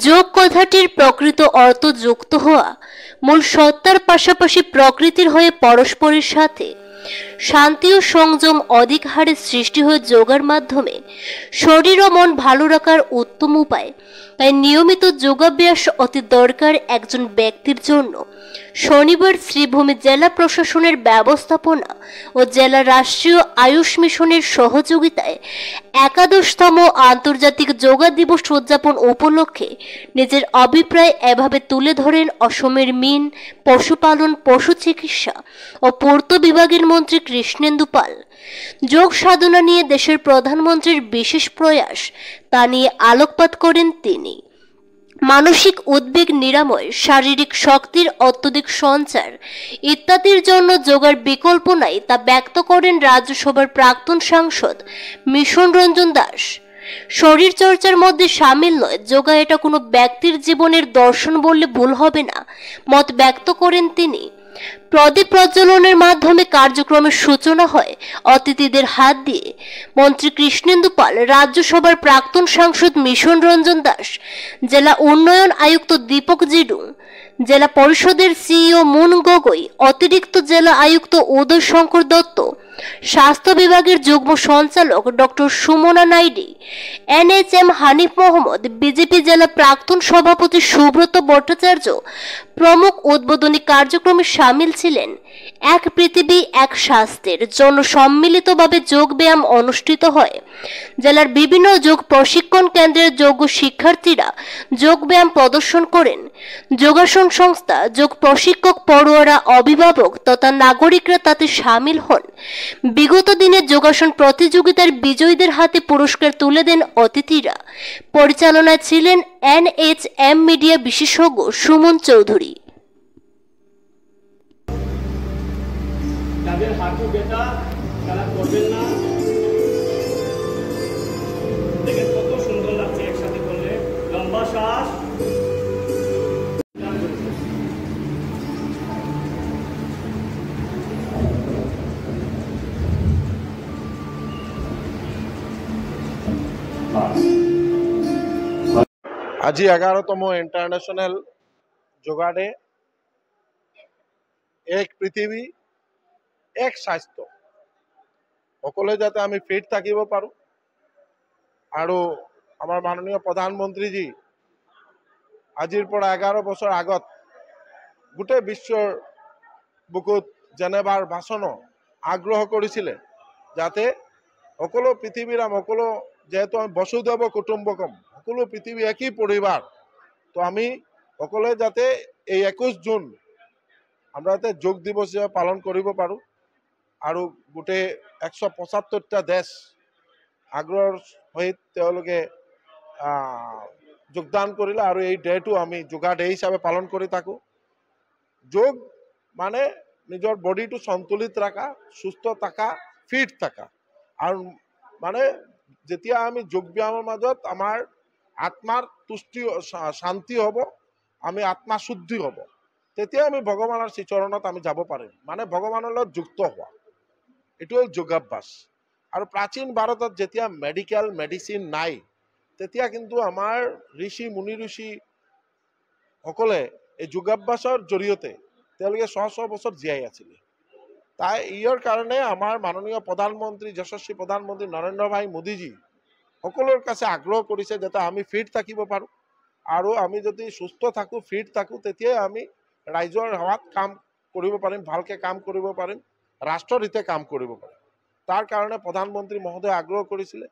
যোগ কথাটির প্রকৃত অর্থ যুক্ত হওয়া, মূল সত্তার পাশাপাশি প্রকৃতির হয়ে পরস্পরের সাথে শান্তি ও সংযম অধিক হারে সৃষ্টি হয়ে যোগের মাধ্যমে শরীর ও মন ভালো রাখার উত্তম উপায়। তাই নিয়মিত যোগাভ্যাস অতি দরকার একজন ব্যক্তির জন্য। শনিবার শ্রীভূমি জেলা প্রশাসনের ব্যবস্থাপনা ও জেলা রাষ্ট্রীয় আয়ুষ মিশনের সহযোগিতায় ১১তম আন্তর্জাতিক যোগা দিবস উদযাপন উপলক্ষে নিজের অভিপ্রায় এভাবে তুলে ধরেন অসমের মিন, পশুপালন, পশু চিকিৎসা ও পূর্ত বিভাগের মন্ত্রী কৃষ্ণেন্দু পাল। যোগ সাধনা নিয়ে দেশের প্রধানমন্ত্রীর বিশেষ প্রয়াস, তা নিয়ে আলোকপাত করেন তিনি। মানসিক উদ্বেগ নিরাময়, শারীরিক শক্তির অত্যধিক সঞ্চার ইত্যাদির জন্য যোগার বিকল্প নাই, তা ব্যক্ত করেন রাজ্যসভার প্রাক্তন সাংসদ মিশন রঞ্জন দাস। শরীর চর্চার মধ্যে সামিল নয় যোগা, এটা কোনো ব্যক্তির জীবনের দর্শন বললে ভুল হবে না, মত ব্যক্ত করেন তিনি। প্রদীপ প্রজ্বলনের মাধ্যমে কার্যক্রমের সূচনা হয় অতিথিদের হাত দিয়ে। মন্ত্রী কৃষ্ণেন্দু পাল, রাজ্যসভার প্রাক্তন সাংসদ মিশন রঞ্জন দাস, জেলা উন্নয়ন আয়ুক্ত দীপক জিডু, জেলা পরিষদের সিইও মুন গগৈ, অতিরিক্ত জেলা আয়ুক্ত উদয় শঙ্কর দত্ত, স্বাস্থ্য বিভাগের যুগ্ম সঞ্চালক doctor Sumana Naidi, NHM Hanif Mohammad, BJP জেলা প্রাক্তন সভাপতি সুব্রত ভট্টাচার্য প্রমুখ উদ্বোধনী কার্যক্রমে সামিল ছিলেন। এক পৃথিবী এক স্বাস্থ্যের জন্য সম্মিলিতভাবে যোগ ব্যায়াম অনুষ্ঠিত হয়। জেলার বিভিন্ন যোগ প্রশিক্ষণ কেন্দ্রের যোগ্য শিক্ষার্থীরা যোগ ব্যায়াম প্রদর্শন করেন। যোগাসন সংস্থা, যোগ প্রশিক্ষক, পড়ুয়ারা, অভিভাবক তথা নাগরিকরা তাতে সামিল হন। বিগত দিনে যোগাসন প্রতিযোগিতার বিজয়ীদের হাতে পুরস্কার তুলে দেন অতিথিরা। পরিচালনায় ছিলেন এনএচএম মিডিয়া বিশেষজ্ঞ সুমন চৌধুরী। যাদের হাঁটু ব্যথা তারা করবেন না। দেখেন কত সুন্দর লাগছে একসাথে করলে। লম্বা শ্বাস। আজি 11তম ইন্টারন্যাশনাল যোগা ডে। এক পৃথিৱী এক স্বাস্থ্য, সকলে যাতে আমি ফিট থাকিব পাৰো। আৰু আমাৰ মাননীয় প্ৰধানমন্ত্ৰীজী আজিৰ পৰা 11 বছৰ আগত গোটেই বিশ্বৰ বুকুত জেনেভাৰ ভাষণ আগ্ৰহ কৰিছিলে যাতে সকলো পৃথিৱীৰ সকলো, যেহেতু আমি বসুধৈৱ কুটুম্বকম, সকলো পৃথিৱী একই পৰিবাৰ, তো আমি সকলে যাতে এই 21 জুন আমরা যাতে যোগ দিবস হিসাবে পালন কৰিব পাৰোঁ। আৰু গোটেই 175টা দেশ আগ্ৰহৰ সহিত তেওঁলোকে যোগদান কৰিলে আৰু এই ডেটো আমি যোগা ডে হিচাপে পালন কৰি থাকোঁ। যোগ মানে নিজৰ বডিটো সন্তুলিত ৰাখা, সুস্থ থাকা, ফিট থাকা। আৰু মানে যেতিয়া আমি যোগ ব্যায়ামৰ মাজত আমাৰ আত্মাৰ তুষ্টি শান্তি হ'ব, আমি আত্মা শুদ্ধি হ'ব, তেতিয়া আমি ভগৱানৰ শ্ৰীচৰণত আমি যাব পাৰিম। মানে ভগৱানৰ লগত যুক্ত হোৱা, এইটো হ'ল যোগাভ্যাস। আৰু প্ৰাচীন ভাৰতত যেতিয়া মেডিকেল মেডিচিন নাই, তেতিয়া কিন্তু আমাৰ ঋষি মুনি সকলে এই যোগাভ্যাসৰ জৰিয়তে তেওঁলোকে 100 বছৰ জীয়াই আছিলে। তাই ইয়াৰ কাৰণে আমাৰ মাননীয় প্ৰধানমন্ত্ৰী, যশস্বী প্ৰধানমন্ত্ৰী নৰেন্দ্ৰ ভাই মোদীজী সকলোৰ কাছে আগ্ৰহ কৰিছে যাতে আমি ফিট থাকিব পাৰোঁ। আৰু আমি যদি সুস্থ থাকোঁ, ফিট থাকোঁ, তেতিয়াই আমি ৰাইজৰ সেৱাত কাম কৰিব পাৰিম, ভালকৈ কাম কৰিব পাৰিম, ৰাষ্ট্ৰৰ হিতে কাম কৰিব পাৰিম। তাৰ কাৰণে প্ৰধানমন্ত্ৰী মহোদয়ে আগ্ৰহ কৰিছিলে।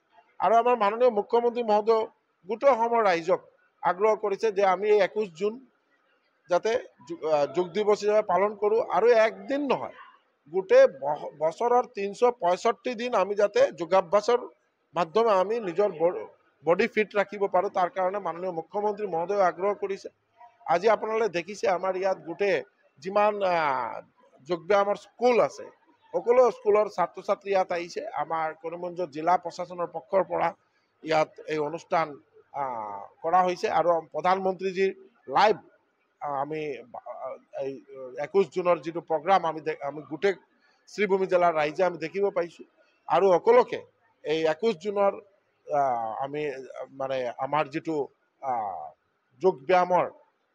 আৰু আমাৰ মাননীয় মুখ্যমন্ত্ৰী মহোদয় গোটেই অসমৰ ৰাইজক আগ্ৰহ কৰিছে যে আমি এই 21 জুন যাতে যোগ দিৱস হিচাপে পালন কৰোঁ। আৰু একদিন নহয়, গোটেই বছৰৰ 365 দিন আমি যাতে যোগাভ্যাসৰ মাধ্যমে আমি নিজৰ বডি ফিট ৰাখিব পাৰোঁ। তাৰ কাৰণে মাননীয় মুখ্যমন্ত্ৰী মহোদয়ে আগ্ৰহ কৰিছে। আজি আপোনালোকে দেখিছে আমাৰ ইয়াত গোটেই যিমান যোগ ব্যায়ামৰ স্কুল আছে, সকলো স্কুলৰ ছাত্ৰ ছাত্ৰী ইয়াত আহিছে। আমাৰ কৰিমগঞ্জ জিলা প্ৰশাসনৰ পক্ষৰ পৰা ইয়াত এই অনুষ্ঠান কৰা হৈছে। আৰু প্ৰধানমন্ত্ৰীজীৰ লাইভ আমি এই 21 জুনৰ যিটো প্ৰগ্ৰাম আমি গোটেই শ্ৰীভূমি জিলাৰ ৰাইজে আমি দেখিব পাইছোঁ। আৰু সকলোকে এই 21 জুনৰ আমি মানে আমাৰ যিটো যোগ ব্যায়ামৰ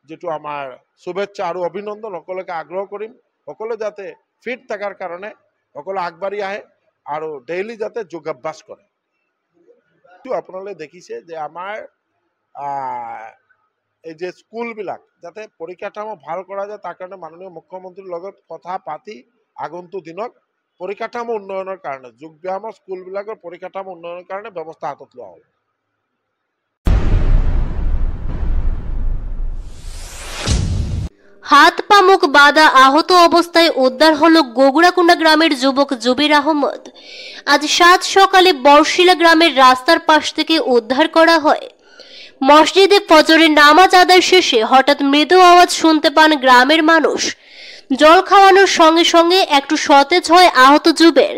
যিটো আমাৰ শুভেচ্ছা আৰু অভিনন্দন সকলোকে আগ্ৰহ কৰিম, সকলো যাতে ফিট থকাৰ কাৰণে সকলো আগবাঢ়ি আহে আৰু ডেইলি যাতে যোগাভ্যাস কৰে। তো আপোনালোকে দেখিছে যে আমাৰ এই যে স্কুলবিলাক যাতে পৰিকাঠামো ভাল কৰা যায়, তাৰ কাৰণে মাননীয় মুখ্যমন্ত্ৰীৰ লগত কথা পাতি আগন্তুক দিনত পৰিকাঠামো উন্নয়নৰ কাৰণে যোগ ব্যায়ামৰ স্কুলবিলাকৰ পৰিকাঠামো উন্নয়নৰ কাৰণে ব্যৱস্থা হাতত লোৱা হ'ব। হাত পা মুখ বাঁধা আহত অবস্থায় উদ্ধার হলো গোগড়াকুন্ডা গ্রামের যুবক জুবির আহমদ। আজ 7 সকালে বর্ষিলা গ্রামের রাস্তার পাশ থেকে উদ্ধার করা হয়। মসজিদে ফজরের নামাজ আদায় শেষে হঠাৎ মৃদু আওয়াজ শুনতে পান গ্রামের মানুষ। জল খাওয়ানোর সঙ্গে সঙ্গে একটু সতেজ হয় আহত জুবের।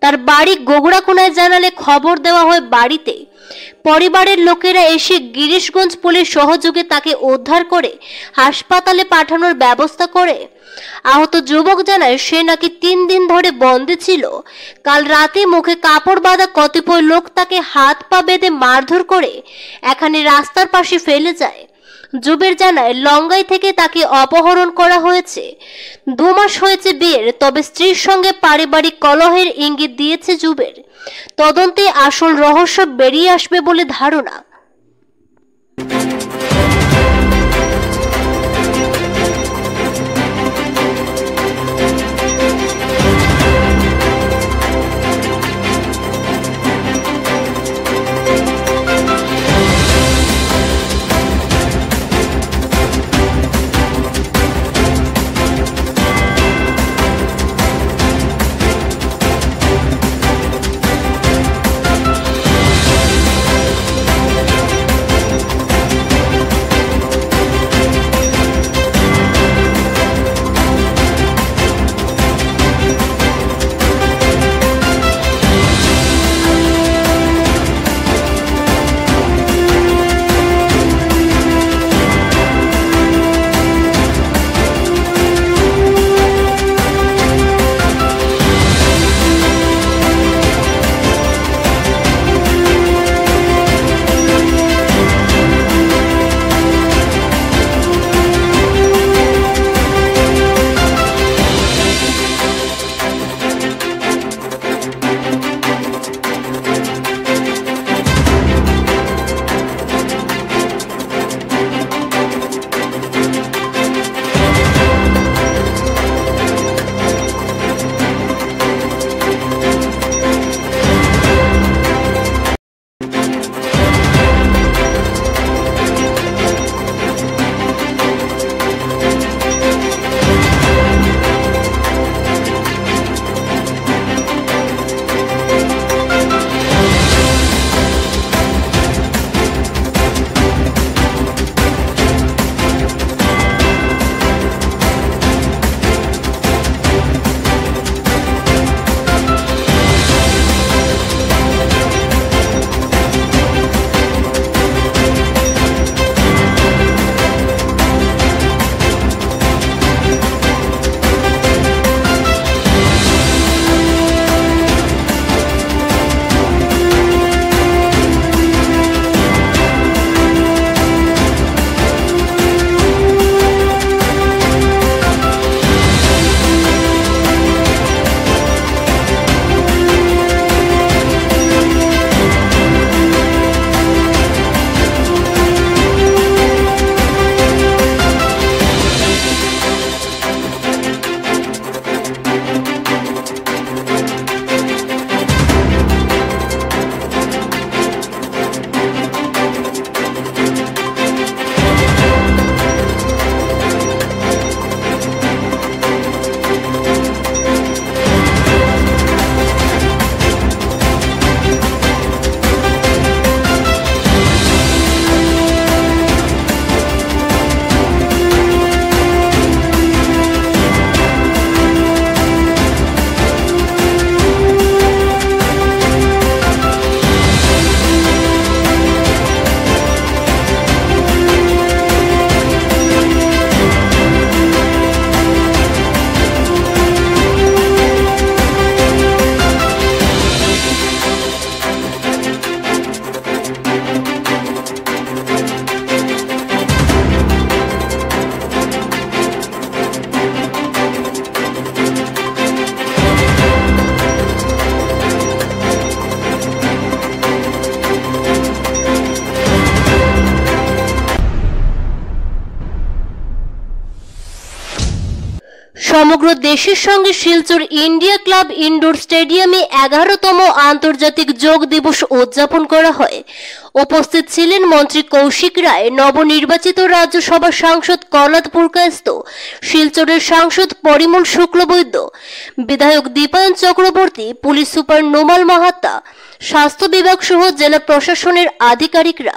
তার বাড়ি গোগড়াকুন্ডায় জানালে খবর দেওয়া হয় বাড়িতে। পরিবারের লোকেরা এসে গিরিশগঞ্জ পুলিশ সহযোগে তাকে উদ্ধার করে হাসপাতালে পাঠানোর ব্যবস্থা করে। আহত যুবক জানায় সে নাকি 3 দিন ধরে বন্দী ছিল। কাল রাতে মুখে কাপড় বাঁধা কতিপয় লোক তাকে হাত পা বেঁধে মারধর করে এখানে রাস্তার পাশে ফেলে যায়। জুবের জানায় লঙ্গাই থেকে তাকে অপহরণ করা হয়েছে। 2 মাস হয়েছে বিয়ের, তবে স্ত্রীর সঙ্গে পারিবারিক কলহের ইঙ্গিত দিয়েছে জুবের। তদন্তে আসল রহস্য বেরিয়ে আসবে বলে ধারণা। দেশের সঙ্গে শিলচর ইন্ডিয়া ক্লাব ইনডোর স্টেডিয়ামে 11তম আন্তর্জাতিক যোগ দিবস উদযাপন করা হয়। উপস্থিত ছিলেন মন্ত্রী কৌশিক রায়, নবনির্বাচিত রাজ্যসভা সাংসদ কনাদ পুরকায়স্থ, শিলচরের সাংসদ পরিমল শুক্লবৈদ্য, বিধায়ক দীপায়ন চক্রবর্তী, পুলিশ সুপার নোমাল মাহাতা, স্বাস্থ্য বিভাগ সহ জেলা প্রশাসনের আধিকারিকরা।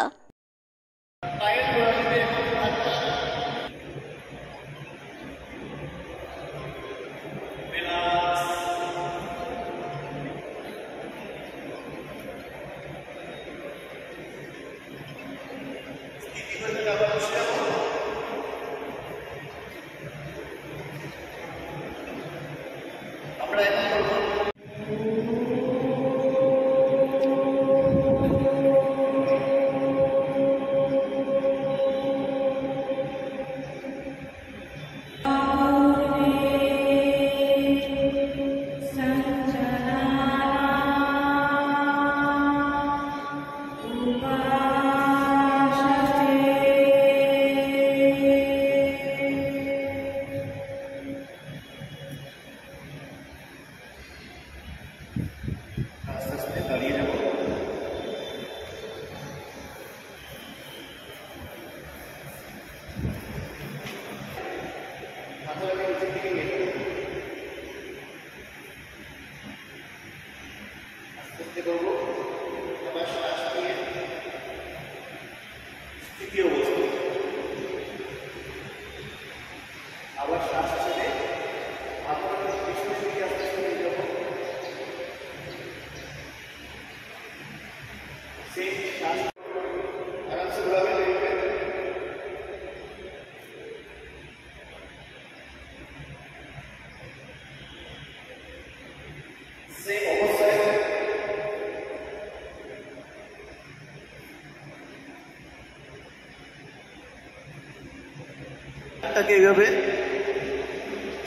এইভাবে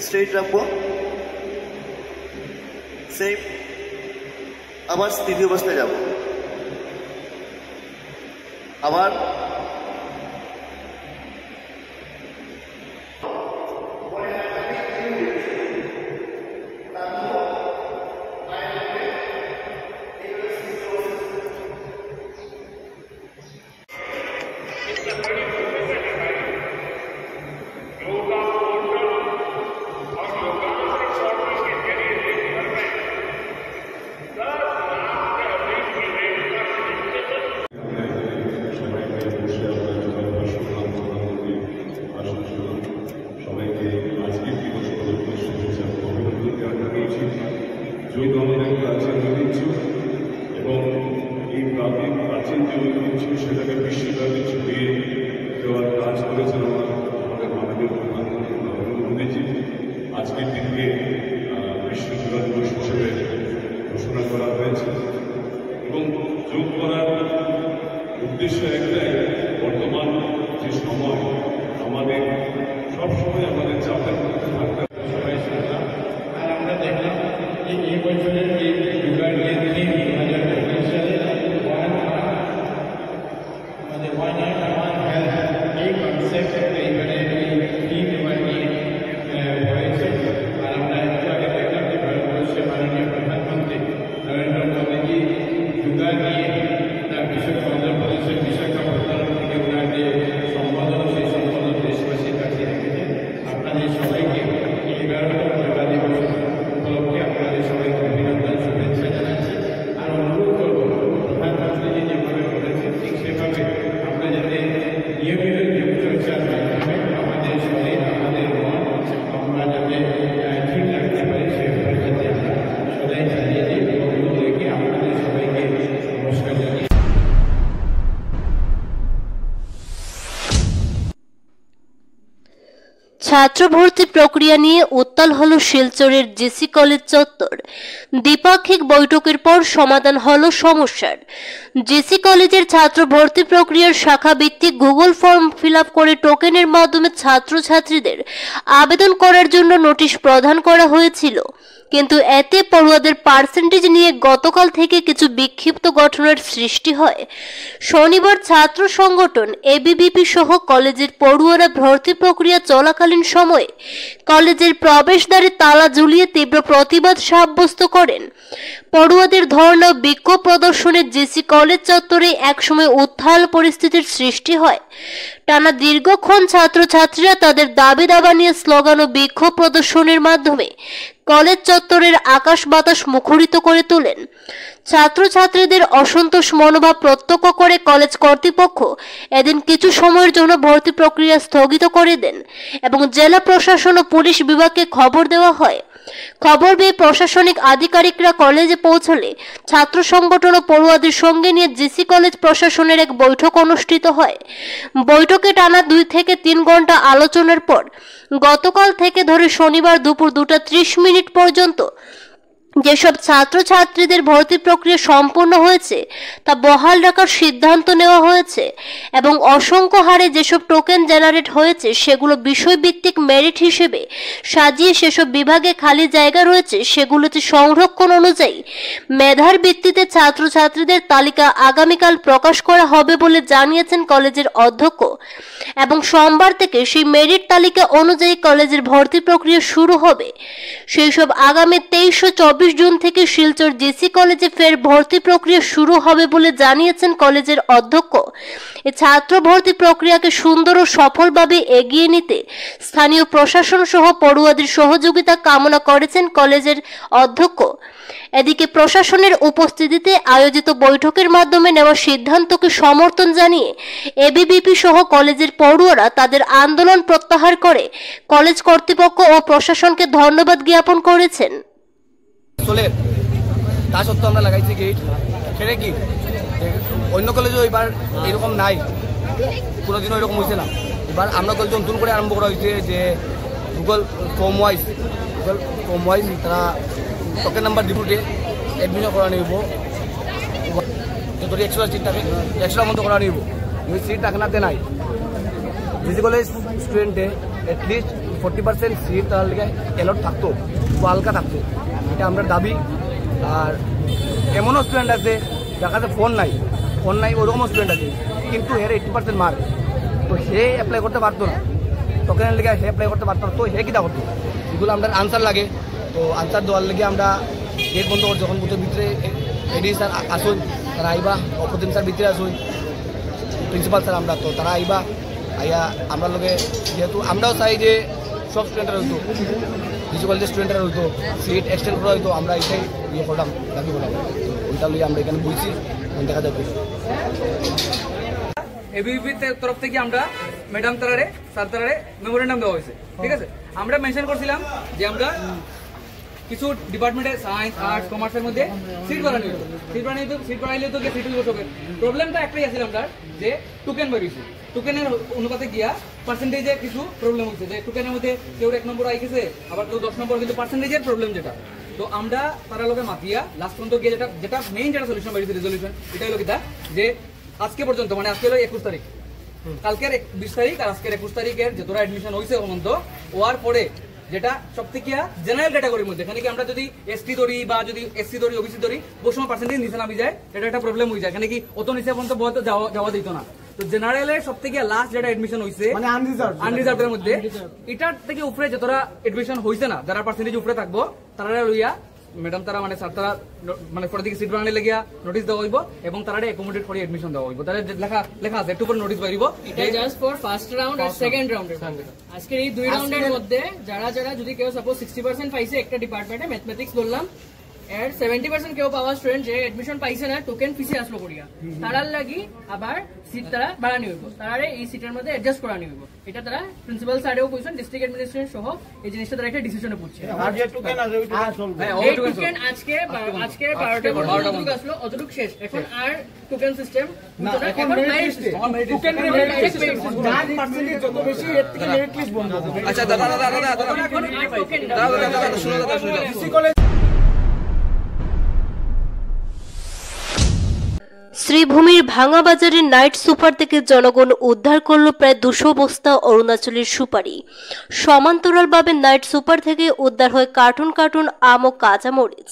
স্ট্রেট রাখবো, সেম আবার স্থিতি অবস্থায় যাব, আবার সেটাকে বিশ্বব্যাপী ছড়িয়ে দেওয়ার কাজ করেছেন আমাদের মাননীয় প্রধানমন্ত্রী নরেন্দ্র মোদীজি। আজকের দিনকে বিশ্ব যোগ দিবস হিসেবে ঘোষণা করা হয়েছে এবং যোগ করার উদ্দেশ্য একটাই, বর্তমান যে সময় আমাদের সবসময় আমাদের চাপের মধ্যে থাকতে সবাই শুনলাম। আর আমরা দেখলাম যে এই বছরের এই যোগার যে থিম 2019 সালে আমাদের ওয়ান আর্ট ওয়ান হেলথ, এই কনসেপ্ট এইবারে এই থিম এবার নিয়ে হয়েছে। আর আমরা একটু আগে দেখলাম যে ভারতবর্ষের মাননীয় প্রধানমন্ত্রী নরেন্দ্র মোদীজি যোগা নিয়ে তার অন্ধ্রপ্রদেশের বিশাখাপত্তনম থেকে ওনার যে সম্বোধন, সেই সম্বোধন দেশবাসীর কাছে রেখেছেন। আপনাদের সবাইকে এই 11তম যোগা দিবস উপলক্ষে আপনাদের সবাইকে অভিনন্দন, শুভেচ্ছা জানাচ্ছি। আর অনুরোধ করব, প্রধানমন্ত্রীজি যেভাবে বলেছেন ঠিক সেভাবে আমরা যাতে নিয়মিত যোগ চর্চার মাধ্যমে আমাদের শরীর, আমাদের মন আমরা যাতে ঠিক রাখতে পারি, সেভাবে যাতে আমরা সদাই চালিয়ে যাই। অনুরোধ রেখে আপনাদের সবাইকে নমস্কার জানিয়ে ছাত্র ভর্তি প্রক্রিয়া নিয়ে উত্তাল হলো শিলচরের জেসি কলেজ চত্বর। দ্বিপাক্ষিক বৈঠকের পর সমাধান হলো সমস্যার। জেসি কলেজের ছাত্র ভর্তি প্রক্রিয়ার শাখা ভিত্তিক গুগল ফর্ম ফিল আপ করে টোকেনের মাধ্যমে ছাত্রছাত্রীদের আবেদন করার জন্য নোটিশ প্রদান করা হয়েছিল। কিন্তু এতে পড়ুয়াদের পার্সেন্টেজ নিয়ে গতকাল থেকে কিছু বিক্ষিপ্ত ঘটনার সৃষ্টি হয়। শনিবার ছাত্র সংগঠন এবিভিপি সহ কলেজের পড়ুয়ারা ভর্তি প্রক্রিয়া চলাকালীন সময়ে কলেজের প্রবেশদ্বারে তালা ঝুলিয়ে তীব্র প্রতিবাদ সাব্যস্ত করেন। পড়ুয়াদের ধর্ণা ও বিক্ষোভ প্রদর্শনে জিসি কলেজ চত্বরে একসময় উত্তাল পরিস্থিতির সৃষ্টি হয়। টানা দীর্ঘক্ষণ ছাত্রছাত্রীরা তাদের দাবি দাবা নিয়ে স্লোগান ও বিক্ষোভ প্রদর্শনের মাধ্যমে কলেজ চত্বরের আকাশ বাতাস মুখরিত করে তোলেন। ছাত্রছাত্রীদের অসন্তোষ মনোভাব প্রত্যক্ষ করে কলেজ কর্তৃপক্ষ এদিন কিছু সময়ের জন্য ভর্তি প্রক্রিয়া স্থগিত করে দেন এবং জেলা প্রশাসন ও পুলিশ বিভাগকে খবর দেওয়া হয়। খবর পেয়ে প্রশাসনিক আধিকারিকরা কলেজে পৌঁছলে ছাত্র সংগঠন ও পড়ুয়াদের সঙ্গে নিয়ে জিসি কলেজ প্রশাসনের এক বৈঠক অনুষ্ঠিত হয়। বৈঠকে টানা 2 থেকে 3 ঘন্টা আলোচনার পর গতকাল থেকে ধরে শনিবার দুপুর 2:30 পর্যন্ত যেসব ছাত্রছাত্রীদের ভর্তি প্রক্রিয়া সম্পূর্ণ হয়েছে তা বহাল রাখার সিদ্ধান্ত নেওয়া হয়েছে এবং অসংখ্য হারে যেসব টোকেন জেনারেট হয়েছে সেগুলো বিষয়ভিত্তিক মেরিট হিসেবে সাজিয়ে সেসব বিভাগে খালি জায়গা রয়েছে সেগুলোতে সংরক্ষণ অনুযায়ী মেধার ভিত্তিতে ছাত্রছাত্রীদের তালিকা আগামীকাল প্রকাশ করা হবে বলে জানিয়েছেন কলেজের অধ্যক্ষ এবং সোমবার থেকে সেই মেরিট তালিকা অনুযায়ী কলেজের ভর্তি প্রক্রিয়া শুরু হবে। সেই সব আগামী 23 ও 24 জুন থেকে শিলচর জিসি কলেজে ফের ভর্তি প্রক্রিয়া শুরু হবে বলে জানিয়েছেন কলেজের অধ্যক্ষ। এই ছাত্র ভর্তি প্রক্রিয়াকে সুন্দর ও সফলভাবে এগিয়ে নিতে স্থানীয় প্রশাসন সহ পড়ুয়াদের সহযোগিতা কামনা করেছেন কলেজের অধ্যক্ষ। এদিকে প্রশাসনের উপস্থিতিতে আয়োজিত বৈঠকের মাধ্যমে নেওয়া সিদ্ধান্তকে সমর্থন জানিয়ে এবিভিপি সহ কলেজের পড়ুয়ারা তাদের আন্দোলন প্রত্যাহার করে কলেজ কর্তৃপক্ষ ও প্রশাসনকে ধন্যবাদ জ্ঞাপন করেছেন। তা সত্ত্বেও আমরা লাগাইছি গেট, সেটা কি অন্য কলেজেও এবার এরকম নাই, কোনোদিনও এরকম হয়েছে না। এবার আমরা কলেজ নতুন করে আরম্ভ করা হয়েছে যে গুগল ফর্ম ওয়াইজ তারা টোকেন নাম্বার ডিপুটে এডমিশন করা নিব, যদি 100 সিট থাকে 100 মতো করা নিব। সিট রাখনাতে নাই জিসি কলেজ স্টুডেন্টে এটলিস্ট 40% সিট তাহলে এলট থাকতো, হালকা থাকতো, এটা আমরা দাবি। আর এমনও স্টুডেন্ট আছে যার কাছে ফোন নাই ওরকমও স্টুডেন্ট আছে, কিন্তু হের 80% মার্ক, তো হে অ্যাপ্লাই করতে পারতো না, টোকেনের লেগে হে অ্যাপ্লাই করতে পারতো না, তো হে কিটা করতো, এগুলো আমরা আনসার লাগে। তো আনসার দেওয়ার লেগে আমরা গেট বন্ধ করছি। যখন বুথের ভিতরে এডি স্যার আসুন, তারা আইবা, অপদিন স্যার ভিতরে আসুন, প্রিন্সিপাল স্যার আমরা, তো তারা আইবা আইয়া আমরা লোকে, যেহেতু আমরাও চাই যে সব স্টুডেন্টরা হইতো, কিছু কলেজের স্টুডেন্টরা হইতো, সিট এক্সটেন্ড করা হইতো, আমরা এটাই ইয়ে করলাম, দাবি করলাম। তো ওইটা লিয়ে আমরা এখানে বলছি, দেখা যাবে। এবিভিপির তরফ থেকে আমরা ম্যাডাম তারারে স্যার তারারে মেমোরেন্ডাম দেওয়া হয়েছে, ঠিক আছে। আমরা মেনশন করছিলাম যে আমরা কিছু ডিপার্টমেন্টে সায়েন্স, আর্টস, কমার্সের মধ্যে সিট বাড়ানো হইতো, সিট বাড়াইলে তো সিট হইব সবের। প্রবলেমটা একটাই আছিল আমরা যে টোকেন বাড়িয়েছি, টোকেনের অনুপাতে গিয়া পার্সেন্টেজে কিছু প্রবলেম হচ্ছে, যে টোকেনের মধ্যে কেউ 1 নম্বর আইছে আবার কেউ 10 নম্বর, কিন্তু পার্সেন্টেজের প্রবলেম যেটা, তো আমরা তারা লোকে মাতিয়া লাস্ট পর্যন্ত গিয়ে যেটা মেইন যেটা সলিউশন বাড়িয়েছে, রেজলিউশন এটা হলো কিটা যে আজকে পর্যন্ত, মানে আজকে হলো 21 তারিখ, কালকের 20 তারিখ আর আজকের 21 তারিখের যে তোরা এডমিশন হয়েছে পর্যন্ত হওয়ার পরে যেটা সবথেকে জেনারেল ক্যাটাগরির মধ্যে, এখানে কি আমরা যদি এসটি ধরি বা যদি এসসি ধরি, ওবিসি ধরি, বহু সময় পার্সেন্টেজ নিচে নামি যায়, এটা একটা প্রবলেম হয়ে যায়। এখানে কি অত নিচে পর্যন্ত যাওয়া দিত না। তো জেনারেলের সবথেকে লাস্ট যেটা এডমিশন হয়েছে মানে আনরিজার্ভের মধ্যে, এটার থেকে উপরে যে তোরা এডমিশন হয়েছে না, যারা পার্সেন্টেজ উপরে থাকবো তারা লইয়া ম্যাডাম তারা মানে স্যার তারা মানে পরে দিকে সিট বানালে লাগিয়া নোটিস দেওয়া হইব এবং তারা অ্যাকোমোডেট করে এডমিশন দেওয়া হইব। তাহলে লেখা আছে একটু পরে নোটিস বাইরিব, এটা জাস্ট ফর ফার্স্ট রাউন্ড আর সেকেন্ড রাউন্ডের মধ্যে। আজকে এই 2 রাউন্ডের মধ্যে যারা যদি কেউ সাপোজ 60% পাইছে একটা ডিপার্টমেন্টে, ম্যাথমেটিক্স বললাম, এর 70% কেউ পাওয়া স্টুডেন্ট যে এডমিশন পাইছে না, টোকেন ফিসে আসলো করিয়া, তারার লাগি আবার সিট তারা বাড়ানি হইব, তারা এই সিটের মধ্যে অ্যাডজাস্ট করানি হইব। এটা তারা প্রিন্সিপাল স্যারেও কইছেন, ডিস্ট্রিক্ট অ্যাডমিনিস্ট্রেশন সহ এই জিনিসটা তারা একটা ডিসিশনে পড়ছে। আর যে টোকেন আছে ওই টোকেন চলবে, এই টোকেন আজকে 12টা আসলো, অতটুকু শেষ। এখন আর টোকেন সিস্টেম এখন merit system, token merit system, যার পার্সেন্টেজ যত বেশি এর থেকে মেরিট লিস্ট বন্ধ হবে। আচ্ছা দাদা শুনো, শ্রীভূমির ভাঙা বাজারের নাইট সুপার থেকে জনগণ উদ্ধার করল প্রায় 200 বস্তা অরুণাচলের সুপারি। সমান্তরালভাবে নাইট সুপার থেকে উদ্ধার হয় কার্টুন কার্টুন আম ও কাঁচামরিচ।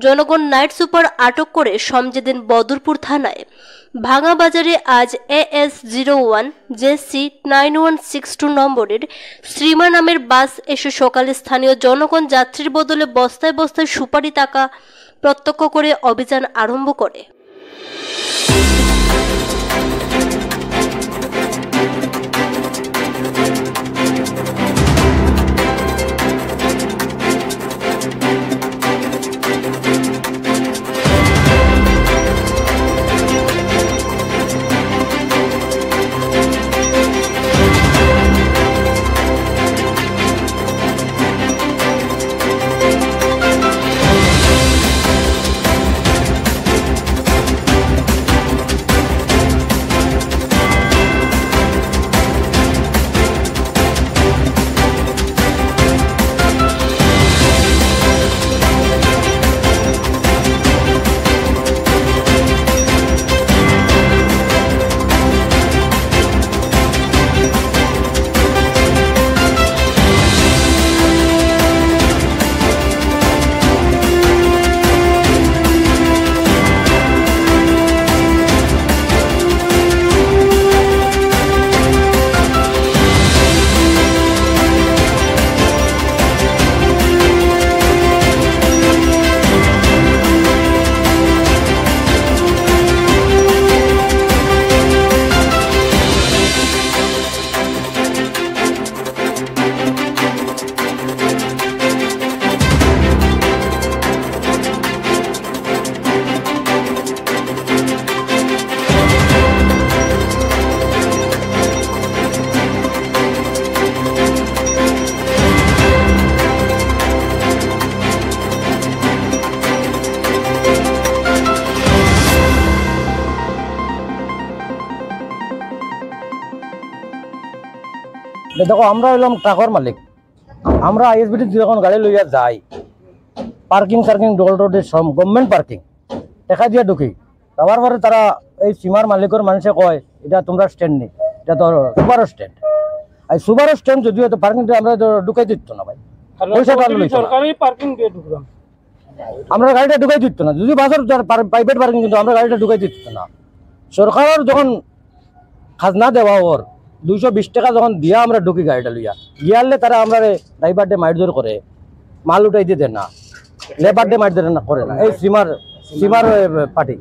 জনগণ নাইট সুপার আটক করে সমঝে দেন বদরপুর থানায়। ভাঙা বাজারে আজ AS01 JC 9162 নম্বরের শ্রীমা নামের বাস এসে সকালে স্থানীয় জনগণ যাত্রীর বদলে বস্তায় বস্তায় সুপারি টাকা প্রত্যক্ষ করে অভিযান আরম্ভ করে। দেখো আমরা হইলাম ট্রাকের মালিক। আমরা আইএসবিটি যখন গাড়ি লইয়া যাই পার্কিং সার্কিং ডোল রোডে গভর্নমেন্ট পার্কিং দেখা দিয়ে ঢুকি যাওয়ার পরে তারা এই সীমার মালিকের মানুষে কয় এটা তোমরা স্ট্যান্ড নেই, এটা তো সুপার স্ট্যান্ড। আর সুপার স্ট্যান্ড যদিও তো পার্কিংটা আমরা ঢুকাই দিত না ভাই, আমরা গাড়িটা ঢুকাই দিত না। যদি বাসের প্রাইভেট পার্কিং কিন্তু আমরা গাড়িটা ঢুকাই দিত না। সরকারের যখন খাজনা দেওয়া ওর 220 টাকা যখন দিয়া আমরা ঢুকি গাড়িটা লইয়া গিয়ালে তারা আমরা ড্রাইভার ডে মারধর করে, মাল উঠাই দিয়ে দেন না, লেবার ডে মারধর না করে না। এই সীমার পার্টি,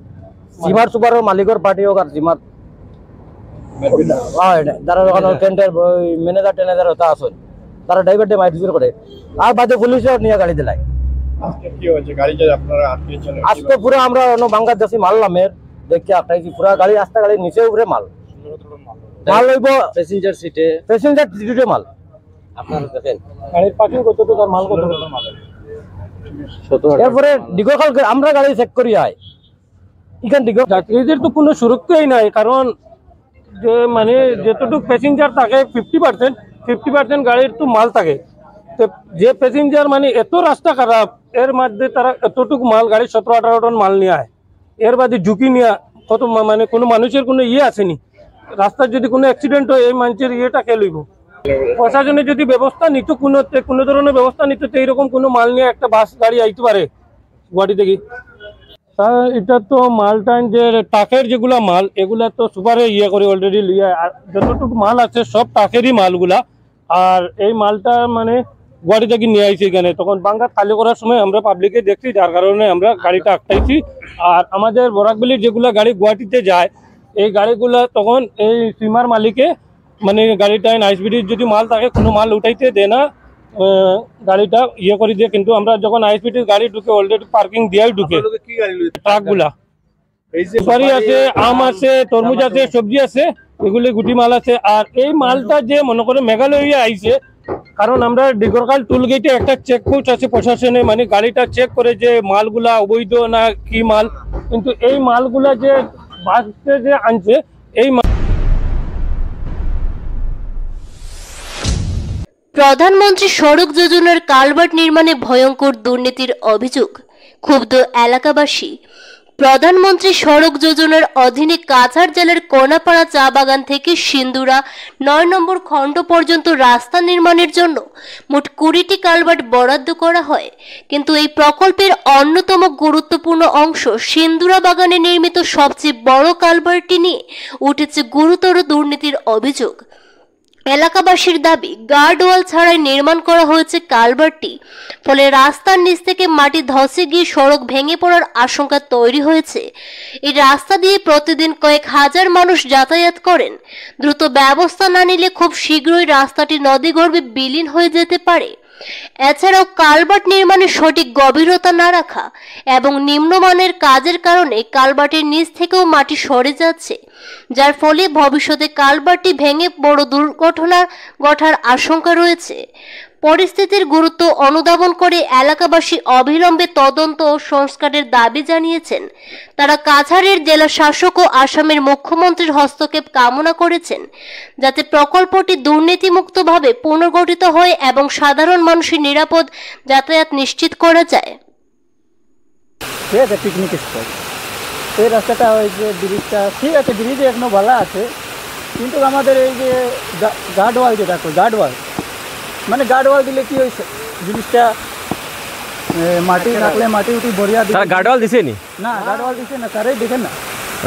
সীমার সুপারের মালিকের পার্টি হোক আর সীমার যারা যখন ম্যানেজার টেনেজার হতা আসেন তারা ড্রাইভার ডে মারধর করে আর বাদে পুলিশও নিয়ে গাড়ি দিলাই। আজকে পুরো আমরা বাংলাদেশি মাল নামের দেখে আটকাইছি, পুরা গাড়ি রাস্তা গাড়ির নিচে উপরে মাল মাল হইব প্যাসেঞ্জার সিটে মাল। আপনারা দেখেন গাড়ির পার্কিং কত তো তার মাল কত মাল। এরপরে ডিগোখাল আমরা গাড়ি চেক করি আই এখান ডিগো যাত্রীদের তো কোনো সুরক্ষাই নাই, কারণ যে মানে যতটুকু প্যাসেঞ্জার থাকে 50% গাড়ির তো মাল থাকে। তো যে প্যাসেঞ্জার মানে এত রাস্তা খারাপ এর মধ্যে তারা এতটুকু মাল গাড়ি 17-18 টন মাল নিয়ে আয়, এর বাদে ঝুঁকি নিয়ে কত মানে কোনো মানুষের কোনো ইয়ে আসেনি। রাস্তার যদি কোনো অ্যাক্সিডেন্ট হয় এই মানুষের ইয়েটা কে লইব? প্রশাসনে যদি ব্যবস্থা নিত কোনো ধরনের ব্যবস্থা নিত তো এইরকম কোনো মাল নিয়ে একটা বাস গাড়ি আইতে পারে গুয়াহাটি থেকে। এটা তো মালটাইন যে টাকের যেগুলা মাল এগুলা তো সুপারে ইয়ে করে অলরেডি লিয়ে, আর যতটুকু মাল আছে সব টাকেরই মালগুলা। আর এই মালটা মানে গুয়াহাটি থেকে নিয়ে আইছি এখানে, তখন বাঙ্গা খালি করার সময় আমরা পাবলিকে দেখছি, যার কারণে আমরা গাড়িটা আটকাইছি। আর আমাদের বরাকবেলির যেগুলা গাড়ি গুয়াহাটিতে যায় এই গাড়িগুলা তখন এই সীমার মালিকে মানে গাড়িটা আইএসবিটির যদি মাল থাকে কোনো মাল উঠাইতে দেয় না, গাড়িটা ইয়ে করে দিয়ে। কিন্তু আমরা যখন আইএসবিটির গাড়ি ঢুকে অলরেডি পার্কিং দিয়াই ঢুকে ট্রাকগুলা সুপারি আছে, আম আছে, তরমুজ আছে, সবজি আছে, এগুলি গুটি মাল আছে। আর এই মালটা যে মনে করে মেঘালয় আইছে, কারণ আমরা ডিগরখাল টুল গেটে একটা চেক পোস্ট আছে প্রশাসনে, মানে গাড়িটা চেক করে যে মালগুলা অবৈধ না কি মাল। কিন্তু এই মালগুলা যে বাসে যে আনছে এই প্রধানমন্ত্রী সড়ক যোজনার কালভার্ট নির্মাণে ভয়ঙ্কর দুর্নীতির অভিযোগ। ক্ষুব্ধ এলাকাবাসী। প্রধানমন্ত্রী সড়ক যোজনার অধীনে কাছাড় জেলার কোনাপাড়া চা বাগান থেকে সিন্দুরা ৯ নম্বর খণ্ড পর্যন্ত রাস্তা নির্মাণের জন্য মোট ২০টি কালভার্ট বরাদ্দ করা হয়, কিন্তু এই প্রকল্পের অন্যতম গুরুত্বপূর্ণ অংশ সিন্দুরা বাগানে নির্মিত সবচেয়ে বড় কালভার্টটি নিয়ে উঠেছে গুরুতর দুর্নীতির অভিযোগ। এলাকাবাসীর দাবি, গার্ডওয়াল ছাড়াই নির্মাণ করা হয়েছে কালভার্টটি, ফলে রাস্তার নিচ থেকে মাটি ধসে গিয়ে সড়ক ভেঙে পড়ার আশঙ্কা তৈরি হয়েছে। এই রাস্তা দিয়ে প্রতিদিন কয়েক হাজার মানুষ যাতায়াত করেন। দ্রুত ব্যবস্থা না নিলে খুব শীঘ্রই রাস্তাটি নদীগর্ভে বিলীন হয়ে যেতে পারে। এছাড়াও কালভার্ট নির্মাণে সঠিক গভীরতা না রাখা এবং নিম্নমানের কাজের কারণে কালভার্টের নিচ থেকেও মাটি সরে যাচ্ছে, যার ফলে ভবিষ্যতে কালভার্টটি ভেঙে বড় দুর্ঘটনা ঘটার আশঙ্কা রয়েছে। পরিস্থিতির গুরুত্ব অনুধাবন করে এলাকাবাসী অবিলম্বে তদন্ত ও সংস্কারের দাবি জানিয়েছেন। তারা কাছাড়ের জেলা শাসক ও আসামের মুখ্যমন্ত্রীর হস্তক্ষেপ কামনা করেছেন, যাতে প্রকল্পটি দুর্নীতিমুক্তভাবে পুনর্গঠিত হয় এবং সাধারণ মানুষের নিরাপদ যাতায়াত নিশ্চিত করা যায়। ঠিক আছে, পিকনিক স্পট এই রাস্তাটা, ওই যে ব্রিজটা ঠিক আছে, ব্রিজ এখনো ভালো আছে, কিন্তু আমাদের এই যে গার্ডওয়াল যেটা গার্ডওয়াল মানে গার্ডওয়াল দিলে কি ওই জিনিসটা মাটি রাখলে মাটি উঠি বড়িয়া দিলে গার্ডওয়াল দিছেনি না, গার্ডওয়াল দিছে না স্যার, এই দেখেন না।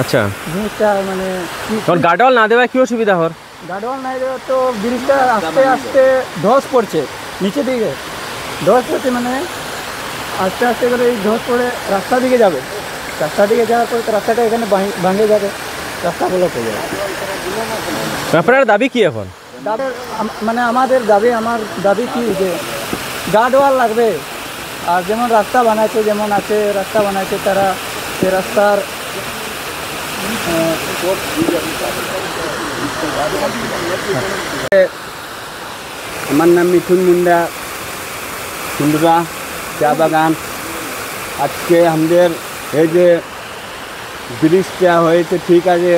আচ্ছা, জিনিসটা মানে গার্ডওয়াল না দেওয়া কি অসুবিধা হর? গার্ডওয়াল নাই দেওয়া তো ব্রিজটা আস্তে আস্তে ধস পড়ছে, নিচে দিকে ধস পড়ছে, মানে আস্তে আস্তে করে এই ধস পড়ে রাস্তা দিকে যাবে, রাস্তা দিকে যাওয়ার পরে রাস্তাটা এখানে ভাঙে যাবে, রাস্তা ব্লক হয়ে যাবে। আপনার দাবি কি এখন? মানে আমাদের দাবি, আমার দাবি কি যে গার্ডওয়াল লাগবে, আর যেমন রাস্তা বানাইছে, যেমন আছে রাস্তা বানাইছে তারা, সে রাস্তার আমার নাম মিঠুন মুন্ডা, সিন্দুরা চা বাগান। আজকে আমাদের এই যে ব্রিজটা হয়েছে ঠিক আছে,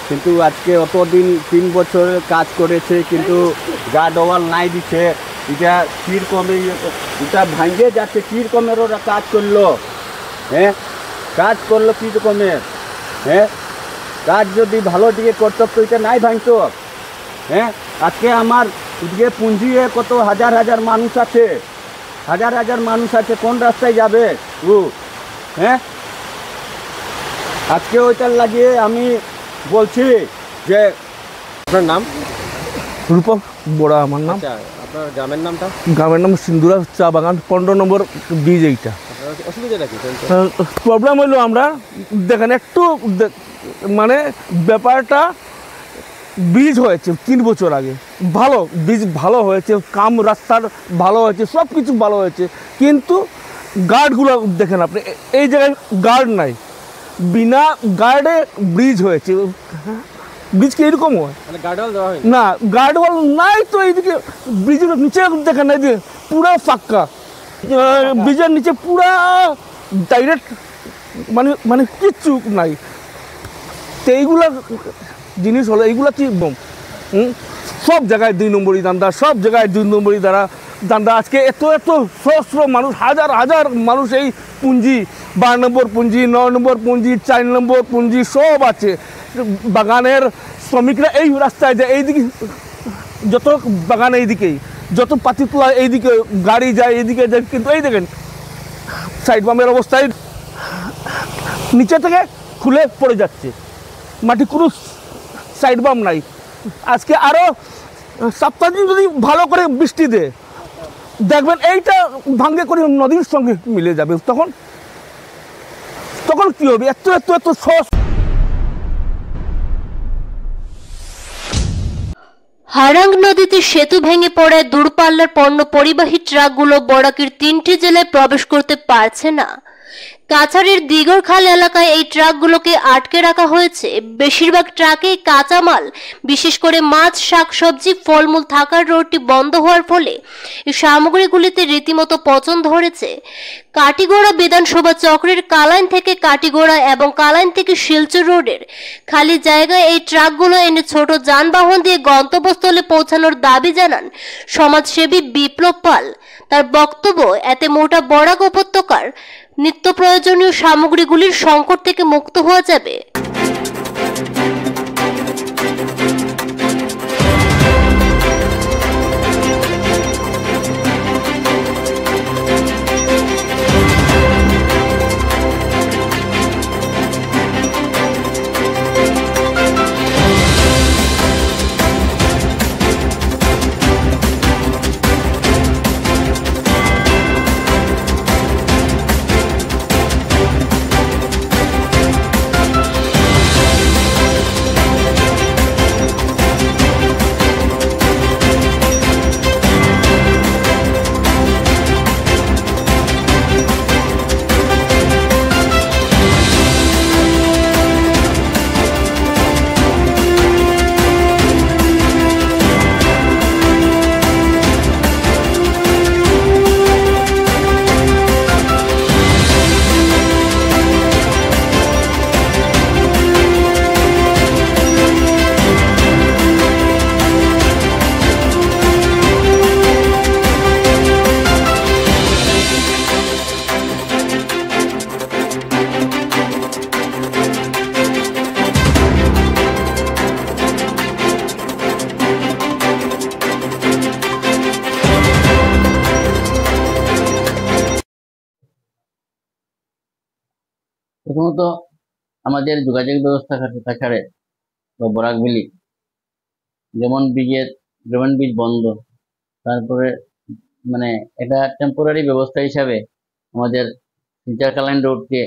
কিন্তু আজকে অতদিন 3 বছরের কাজ করেছে, কিন্তু গার্ডওয়াল নাই দিচ্ছে। এটা কীরকমে এটা ভাঙে যাচ্ছে, কীরকমের ওরা কাজ করলো, হ্যাঁ কাজ করলো কীরকমের, হ্যাঁ কাজ যদি ভালো দিকে করতো তো এটা নাই ভাঙতো। হ্যাঁ আজকে আমার এদিকে পুঞ্জিয়ে কত হাজার হাজার মানুষ আছে, হাজার হাজার মানুষ আছে, কোন রাস্তায় যাবে ও? হ্যাঁ আজকে ওইটার লাগিয়ে আমি বলছি যে আপনার নাম? রূপক বড়া আমার নাম। আপনার গ্রামের নামটা? গ্রামের নাম সিন্দুরা চা বাগান, 15 নম্বর ব্রিজ। এইটা অসুবিধাটা কি? প্রবলেম হইলো আমরা দেখেন একটু মানে ব্যাপারটা, ব্রিজ হয়েছে 3 বছর আগে, ভালো ব্রিজ ভালো হয়েছে, কাম রাস্তার ভালো হয়েছে, সব কিছু ভালো হয়েছে, কিন্তু গার্ডগুলো দেখেন আপনি, এই জায়গায় গার্ড নাই, বিনা গার্ডে ব্রিজ হয়েছে। ব্রিজ কি এরকম হয়? না, গার্ডওয়াল নাই তো, এইদিকে ব্রিজের নিচে দেখেন না, যে পুরো ফাঁকা, ব্রিজের নিচে পুরা ডাইরেক্ট মানে মানে কিচ্ছু নাই। তো এইগুলা জিনিস হলো, এইগুলা কি সব জায়গায় 2 নম্বরই দান্দা, সব জায়গায় 2 নম্বরই দান্দা। আজকে এত এত সহস্র মানুষ, হাজার হাজার মানুষ এই পুঁজি, 12 নম্বর পুঁজি, 9 নম্বর পুঁজি, 4 নম্বর পুঁজি সব আছে। বাগানের শ্রমিকরা এই রাস্তায় যায়, এইদিকে যত বাগান এইদিকেই, যত পাতি তোলা এইদিকে গাড়ি যায়, এইদিকে যায়, কিন্তু এই দেখেন সাইড বামের অবস্থায় নিচে থেকে খুলে পড়ে যাচ্ছে মাটি, কোনো সাইড বাম নাই। আজকে আরও সপ্তাহ দিন যদি ভালো করে বৃষ্টি দেয়, দেখবেন এইটা ভাঙ্গে করে নদীর সঙ্গে মিলে যাবে, তখন তখন কি হবে? এত এত এত সহজ। হারাং নদীতে সেতু ভেঙে পড়ায় দূরপাল্লার পণ্য পরিবাহী ট্রাকগুলো বরাকের 3টি জেলায় প্রবেশ করতে পারছে না। কাছাড়ের দিগরখাল এলাকায় এই ট্রাকগুলোকে আটকে রাখা হয়েছে। বেশিরভাগ ট্রাকেই কাঁচামাল, বিশেষ করে মাছ, শাকসবজি, ফলমূল থাকার রোডটি বন্ধ হওয়ার ফলে এই সামগ্রীগুলিতে রীতিমতো পচন ধরেছে। কাটিগড়া বিধানসভা চক্রের কালাইন থেকে কাটিগড়া এবং কালাইন থেকে শিলচর রোডের খালি জায়গায় এই ট্রাকগুলো এনে ছোট যানবাহন দিয়ে গন্তব্যস্থলে পৌঁছানোর দাবি জানান সমাজসেবী বিপ্লব পাল। তার বক্তব্য, এতে মোটা বরাক উপত্যকার নিত্য প্রয়োজনীয় সামগ্রীগুলির সংকট থেকে মুক্ত হওয়া যাবে। প্রথমত আমাদের যোগাযোগ ব্যবস্থা কাছাড়ে বা বরাকভ্যালি যেমন ব্রিজ বন্ধ, তারপরে মানে এটা টেম্পোরারি ব্যবস্থা হিসাবে আমাদের ইন্টারকালাইন রোডকে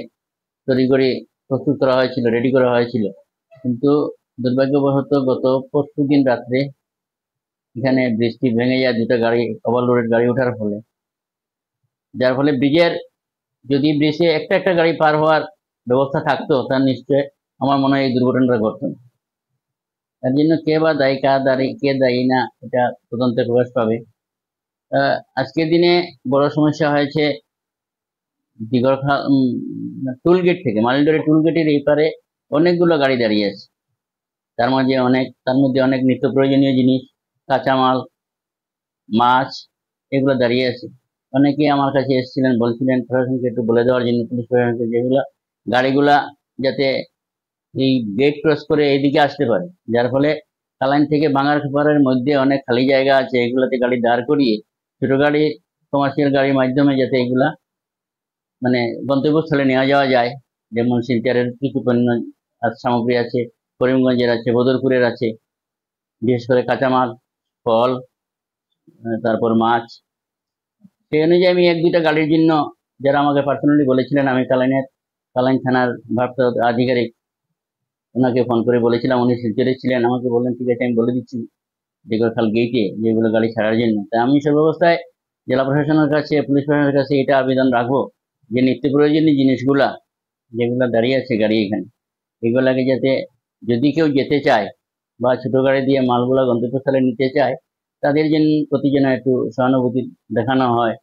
তৈরি করে প্রস্তুত করা হয়েছিল, রেডি করা হয়েছিল। কিন্তু দুর্ভাগ্যবশত গত পরশু দিন রাত্রে এখানে বৃষ্টি ভেঙে যায় দুটো গাড়ি, ওভারলোডেড গাড়ি ওঠার ফলে, যার ফলে যদি ব্রিজে একটা গাড়ি পার হওয়ার ব্যবস্থা থাকতো তার নিশ্চয় আমার মনে হয় এই দুর্ঘটনাটা ঘটতো না। তার জন্য কে বা দায়ী, কে দায়ী না, এটা তদন্তে প্রকাশ পাবে। আজকের দিনে বড় সমস্যা হয়েছে দিগরখাল টুলগেট থেকে, মালিলডোরে টুলগেটের এই পারে অনেকগুলো গাড়ি দাঁড়িয়ে আছে। তার মধ্যে অনেক নিত্য প্রয়োজনীয় জিনিস, কাঁচামাল, মাছ, এগুলো দাঁড়িয়ে আছে। অনেকে আমার কাছে এসেছিলেন, বলছিলেন প্রশাসনকে একটু বলে দেওয়ার জন্য, পুলিশ প্রশাসনকে, যেগুলো গাড়িগুলা যাতে এই গেট ক্রস করে এইদিকে আসতে পারে, যার ফলে কালাইন থেকে বাঙ্গারপাড়ের মধ্যে অনেক খালি জায়গা আছে, এগুলোতে গাড়ি দাঁড় করিয়ে ছোট গাড়ি, কমার্শিয়াল গাড়ির মাধ্যমে যাতে এগুলা মানে গন্তব্যস্থলে নেওয়া যাওয়া যায়। যেমন শিলচরের কিছু পণ্য সামগ্রী আছে, করিমগঞ্জের আছে, বদরপুরের আছে, বিশেষ করে কাঁচামাল, ফল, তারপর মাছ। সেই অনুযায়ী আমি 1-2টা গাড়ির জন্য, যারা আমাকে পার্সোনালি বলেছিলেন, আমি কালাইন থানার ভারপ্রাপ্ত আধিকারিক, ওনাকে ফোন করে বলেছিলাম, উনি শিলচরে ছিলেন, আমাকে বললেন ঠিক আছে আমি বলে দিচ্ছি দিগরখাল গেটে যেগুলো গাড়ি ছাড়ার জন্য। তাই আমি সর্বাবস্থায় জেলা প্রশাসনের কাছে, পুলিশ প্রশাসনের কাছে এটা আবেদন রাখবো যে নিত্য প্রয়োজনীয় জিনিসগুলা যেগুলো দাঁড়িয়ে আছে গাড়ি এখানে, এগুলাকে যাতে যদি কেউ যেতে চায় বা ছোট গাড়ি দিয়ে মালগুলা গন্তব্যস্থলে নিতে চায়, তাদের প্রতি যেন একটু সহানুভূতি দেখানো হয়,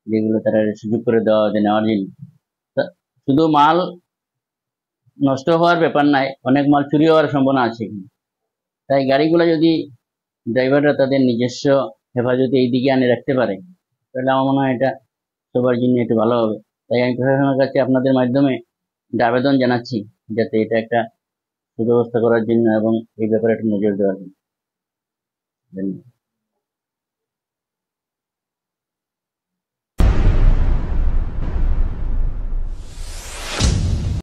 যেগুলো তারা সুযোগ করে দেওয়া নেওয়ার জন্য। শুধু মাল নষ্ট হওয়ার ব্যাপার নাই, অনেক মাল চুরি হওয়ার সম্ভাবনা আছে। তাই গাড়িগুলো যদি ড্রাইভাররা তাদের নিজস্ব হেফাজতে এই দিকে আনে রাখতে পারে, তাহলে আমার মনে হয় এটা সবার জন্য একটু ভালো হবে। তাই আমি প্রশাসনের কাছে আপনাদের মাধ্যমে একটা আবেদন জানাচ্ছি যাতে এটা একটা সুব্যবস্থা করার জন্য এবং এই ব্যাপারে একটু নজর দেওয়ার জন্য। ধন্যবাদ।